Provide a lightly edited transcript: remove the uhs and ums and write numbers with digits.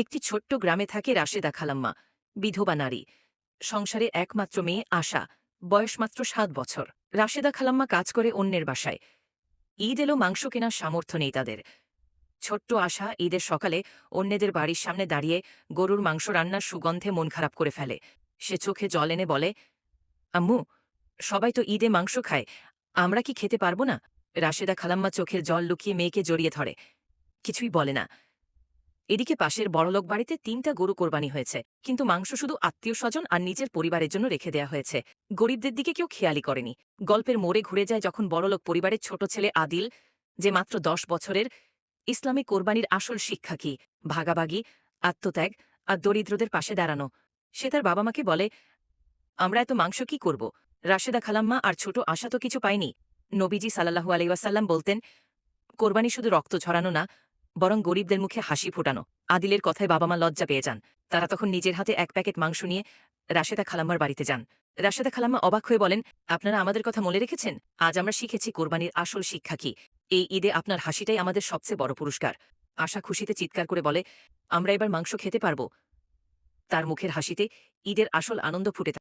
একটি ছোট্ট গ্রামে থাকে রাশেদা খালাম্মা, বিধবা নারী। সংসারে একমাত্র মেয়ে আশা, বয়স মাত্র ৭ বছর। রাশেদা খালাম্মা কাজ করে অন্যের বাসায়। ঈদ এলো, মাংস কেনার সামর্থ্য নেই তাদের। ছোট্ট আশা ঈদের সকালে অন্যদের বাড়ির সামনে দাঁড়িয়ে গরুর মাংস রান্নার সুগন্ধে মন খারাপ করে ফেলে। সে চোখে জল এনে বলে, আম্মু, সবাই তো ঈদে মাংস খায়, আমরা কি খেতে পারবো না? রাশেদা খালাম্মা চোখের জল লুকিয়ে মেয়েকে জড়িয়ে ধরে, কিছুই বলে না। এদিকে পাশের বড়লোক বাড়িতে ৩টা গরু কোরবানি হয়েছে, কিন্তু মাংস শুধু আত্মীয় স্বজন আর নিজের পরিবারের জন্য রেখে দেয়া হয়েছে। গরিবদের দিকে কেউ খেয়ালই করেনি। গল্পের মোড়ে ঘুরে যায় যখন বড়লোক পরিবারের ছোট ছেলে আদিল, যে মাত্র ১০ বছরের, ইসলামে কোরবানির আসল শিক্ষা কি, ভাগাভাগি, আত্মত্যাগ আর দরিদ্রদের পাশে দাঁড়ানো। সে তার বাবা মাকে বলে, আমরা এত মাংস কি করব? রাশেদা খালাম্মা আর ছোট আশা তো কিছু পায়নি। নবীজি সাল্লাল্লাহু আলাইহি ওয়াসাল্লাম বলতেন, কোরবানি শুধু রক্ত ঝরানো না, বরং গরিবদের মুখে হাসি ফোটানো। আদিলের কথায় বাবা মা লজ্জা পেয়ে যান। তারা তখন নিজের হাতে ১ প্যাকেট মাংস নিয়ে রাশেদা খালাম্মার বাড়িতে যান। রাশেদা খালাম্মা অবাক হয়ে বলেন, আপনারা আমাদের কথা মনে রেখেছেন? আজ আমরা শিখেছি কোরবানির আসল শিক্ষা কি। এই ঈদে আপনার হাসিটাই আমাদের সবচেয়ে বড় পুরস্কার। আশা খুশিতে চিৎকার করে বলে, আমরা এবার মাংস খেতে পারব। তার মুখের হাসিতে ঈদের আসল আনন্দ ফুটে